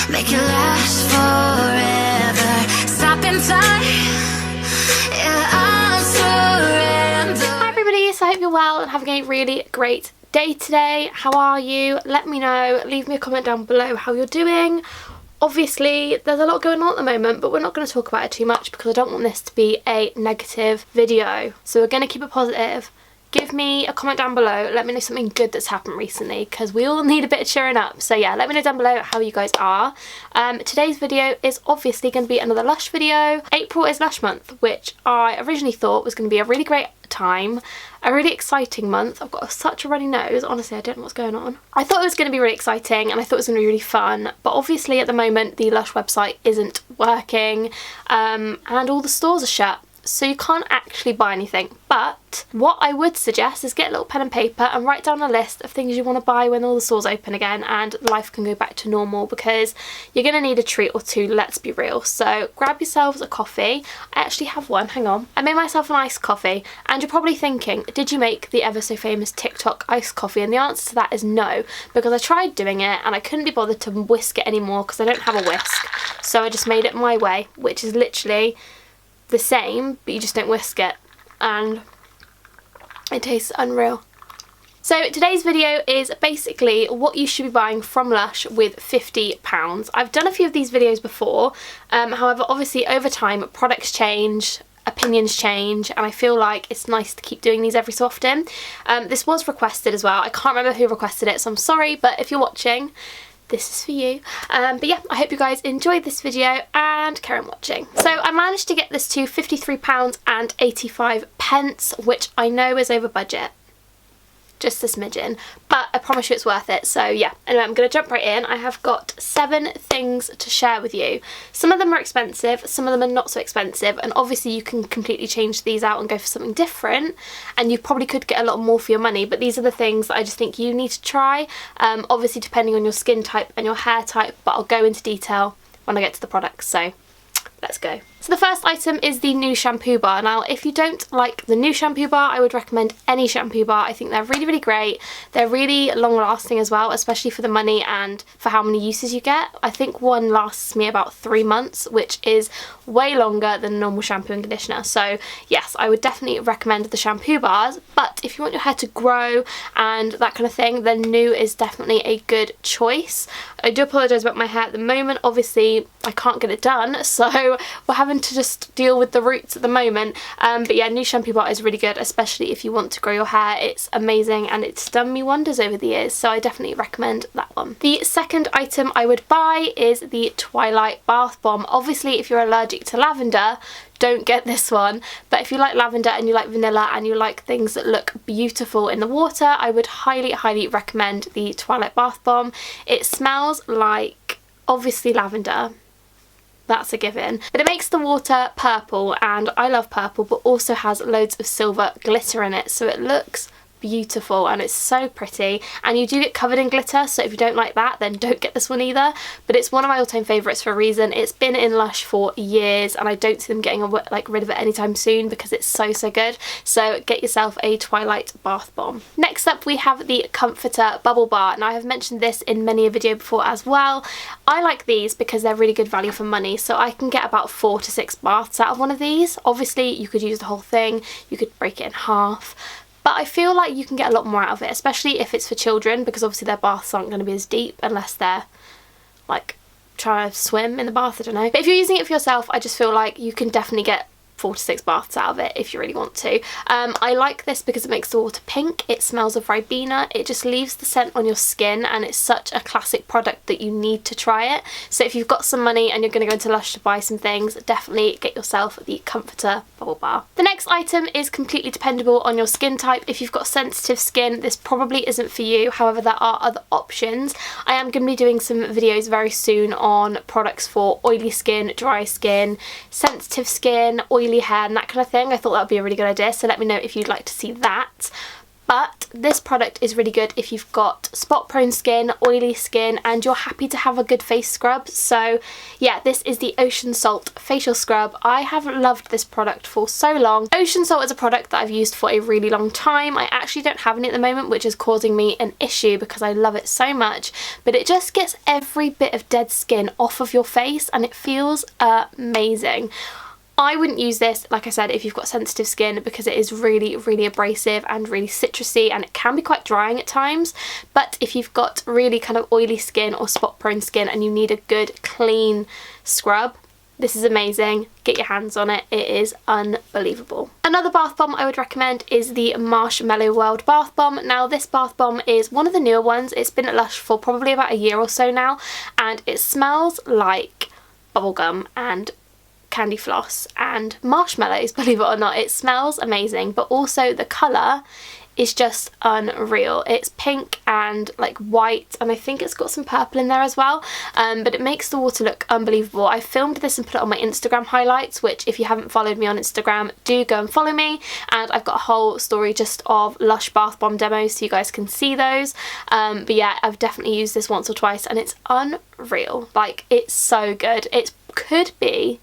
make it last forever. Stop in time, yeah, I'll surrender. Hi everybody, so I hope you're well and having a really great day today. How are you? Let me know. Leave me a comment down below how you're doing. Obviously, there's a lot going on at the moment, but we're not going to talk about it too much because I don't want this to be a negative video. So we're going to keep it positive. Give me a comment down below. Let me know something good that's happened recently because we all need a bit of cheering up. So yeah, let me know down below how you guys are. Today's video is obviously going to be another LUSH video. April is LUSH month, which I originally thought was going to be a really great time, a really exciting month. I've got such a runny nose, honestly I don't know what's going on. I thought it was going to be really exciting and I thought it was going to be really fun, but obviously at the moment the LUSH website isn't working and all the stores are shut, so you can't actually buy anything. But what I would suggest is get a little pen and paper and write down a list of things you want to buy when all the stores open again and life can go back to normal, because you're going to need a treat or two, let's be real. So grab yourselves a coffee. I actually have one, hang on. I made myself an iced coffee, and you're probably thinking, did you make the ever so famous TikTok iced coffee? And the answer to that is no, because I tried doing it and I couldn't be bothered to whisk it anymore because I don't have a whisk. So I just made it my way, which is literally the same, but you just don't whisk it, and it tastes unreal. So today's video is basically what you should be buying from LUSH with £50. I've done a few of these videos before, however obviously over time products change, opinions change, and I feel like it's nice to keep doing these every so often. This was requested as well. I can't remember who requested it, so I'm sorry, but if you're watching, this is for you. But yeah, I hope you guys enjoyed this video and carry on watching. So I managed to get this to £53.85, which I know is over budget, just a smidgen, but I promise you it's worth it. So yeah, anyway, I'm going to jump right in. I have got 7 things to share with you. Some of them are expensive, some of them are not so expensive, and obviously you can completely change these out and go for something different, and you probably could get a lot more for your money, but these are the things that I just think you need to try, obviously depending on your skin type and your hair type, but I'll go into detail when I get to the products, so let's go. So the first item is the new shampoo bar. Now if you don't like the new shampoo bar, I would recommend any shampoo bar. I think they're really, really great. They're really long lasting as well, especially for the money and for how many uses you get. I think one lasts me about 3 months, which is way longer than a normal shampoo and conditioner. So yes, I would definitely recommend the shampoo bars, but if you want your hair to grow and that kind of thing, then new is definitely a good choice. I do apologise about my hair at the moment. Obviously I can't get it done, so we're having to just deal with the roots at the moment, but yeah, new shampoo bar is really good, especially if you want to grow your hair. It's amazing and it's done me wonders over the years, so I definitely recommend that one. The second item I would buy is the Twilight Bath Bomb. Obviously if you're allergic to lavender, don't get this one, but if you like lavender and you like vanilla and you like things that look beautiful in the water, I would highly, highly recommend the Twilight Bath Bomb. It smells like obviously lavender, that's a given, but it makes the water purple, and I love purple, but also has loads of silver glitter in it, so it looks beautiful and it's so pretty, and you do get covered in glitter, so if you don't like that then don't get this one either, but it's one of my all-time favourites for a reason. It's been in LUSH for years and I don't see them getting rid of it anytime soon because it's so, so good. So get yourself a Twilight Bath Bomb. Next up we have the Comforter Bubble Bar. Now I have mentioned this in many a video before as well. I like these because they're really good value for money, so I can get about 4 to 6 baths out of one of these. Obviously you could use the whole thing, you could break it in half, but I feel like you can get a lot more out of it, especially if it's for children, because obviously their baths aren't going to be as deep unless they're like trying to swim in the bath, I don't know. But if you're using it for yourself, I just feel like you can definitely get 4 to 6 baths out of it if you really want to. I like this because it makes the water pink, it smells of Ribena, it just leaves the scent on your skin, and it's such a classic product that you need to try it. So if you've got some money and you're going to go into LUSH to buy some things, definitely get yourself the Comforter Bubble Bar. The next item is completely dependable on your skin type. If you've got sensitive skin, this probably isn't for you, however there are other options. I am going to be doing some videos very soon on products for oily skin, dry skin, sensitive skin, oily hair and that kind of thing. I thought that would be a really good idea, so let me know if you'd like to see that. But this product is really good if you've got spot prone skin, oily skin, and you're happy to have a good face scrub. So yeah, this is the Ocean Salt facial scrub. I have loved this product for so long. Ocean Salt is a product that I've used for a really long time. I actually don't have any at the moment, which is causing me an issue because I love it so much, but it just gets every bit of dead skin off of your face and it feels amazing. I wouldn't use this, like I said, if you've got sensitive skin because it is really, really abrasive and really citrusy, and it can be quite drying at times. But if you've got really kind of oily skin or spot prone skin and you need a good clean scrub, this is amazing. Get your hands on it. It is unbelievable. Another bath bomb I would recommend is the Marshmallow World Bath Bomb. Now this bath bomb is one of the newer ones. It's been at Lush for probably about a year or so now, and it smells like bubblegum and candy floss and marshmallows, believe it or not. It smells amazing, but also the colour is just unreal. It's pink and like white, and I think it's got some purple in there as well, but it makes the water look unbelievable. I filmed this and put it on my Instagram highlights, which if you haven't followed me on Instagram, do go and follow me, and I've got a whole story just of Lush bath bomb demos so you guys can see those. But yeah, I've definitely used this once or twice and it's unreal. Like, it's so good. It could be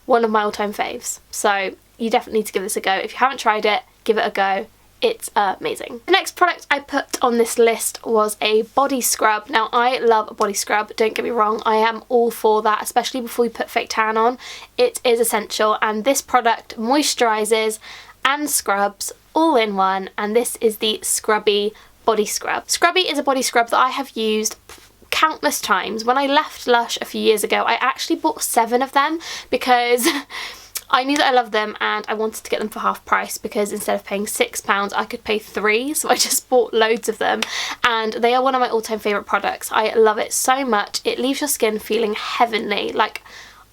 one of my all-time faves, so you definitely need to give this a go. If you haven't tried it, give it a go. It's amazing. The next product I put on this list was a body scrub. Now I love a body scrub, don't get me wrong, I am all for that, especially before you put fake tan on. It is essential, and this product moisturizes and scrubs all in one, and this is the Scrubby body scrub. Scrubby is a body scrub that I have used countless times. When I left Lush a few years ago, I actually bought 7 of them because I knew that I loved them and I wanted to get them for half price, because instead of paying £6 I could pay 3, so I just bought loads of them, and they are one of my all-time favourite products. I love it so much. It leaves your skin feeling heavenly. Like,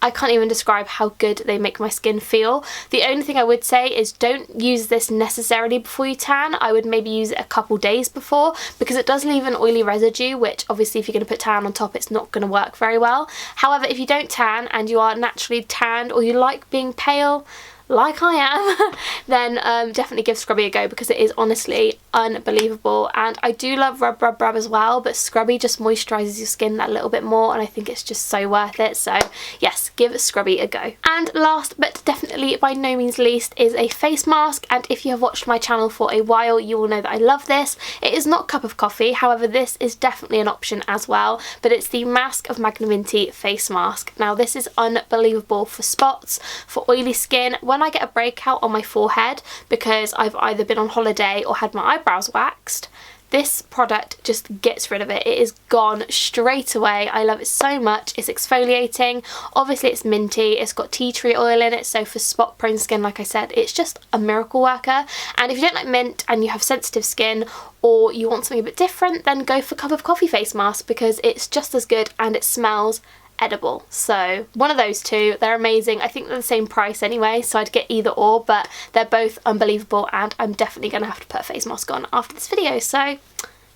I can't even describe how good they make my skin feel. The only thing I would say is don't use this necessarily before you tan. I would maybe use it a couple days before, because it does leave an oily residue, which obviously if you're going to put tan on top, it's not going to work very well. However, if you don't tan and you are naturally tanned, or you like being pale like I am, then definitely give Scrubby a go, because it is honestly unbelievable. And I do love Rub Rub Rub as well, but Scrubby just moisturises your skin that little bit more, and I think it's just so worth it. So yes, give Scrubby a go. And last but definitely by no means least is a face mask, and if you have watched my channel for a while you will know that I love this. It is not a cup of coffee, however this is definitely an option as well, but it's the Mask of Magnaminty face mask. Now this is unbelievable for spots, for oily skin. When I get a breakout on my forehead because I've either been on holiday or had my eyebrows waxed, this product just gets rid of it. It is gone straight away. I love it so much. It's exfoliating. Obviously it's minty. It's got tea tree oil in it, so for spot prone skin, like I said, it's just a miracle worker. And if you don't like mint and you have sensitive skin, or you want something a bit different, then go for Cup of Coffee face mask, because it's just as good and it smells edible. So one of those two, they're amazing. I think they're the same price anyway, so I'd get either or, but they're both unbelievable, and I'm definitely gonna have to put a face mask on after this video. So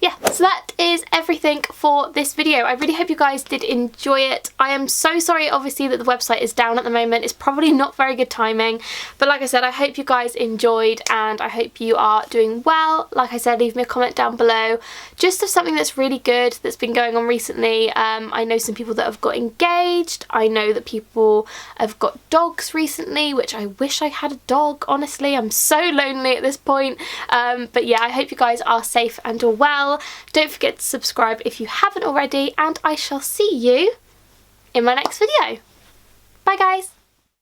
yeah, so that is everything for this video. I really hope you guys did enjoy it. I am so sorry obviously that the website is down at the moment. It's probably not very good timing, but like I said, I hope you guys enjoyed and I hope you are doing well. Like I said, leave me a comment down below just of something that's really good that's been going on recently. I know some people that have got engaged. I know that people have got dogs recently, which I wish I had a dog, honestly. I'm so lonely at this point. But yeah, I hope you guys are safe and are well. Don't forget to subscribe if you haven't already, and I shall see you in my next video. Bye guys!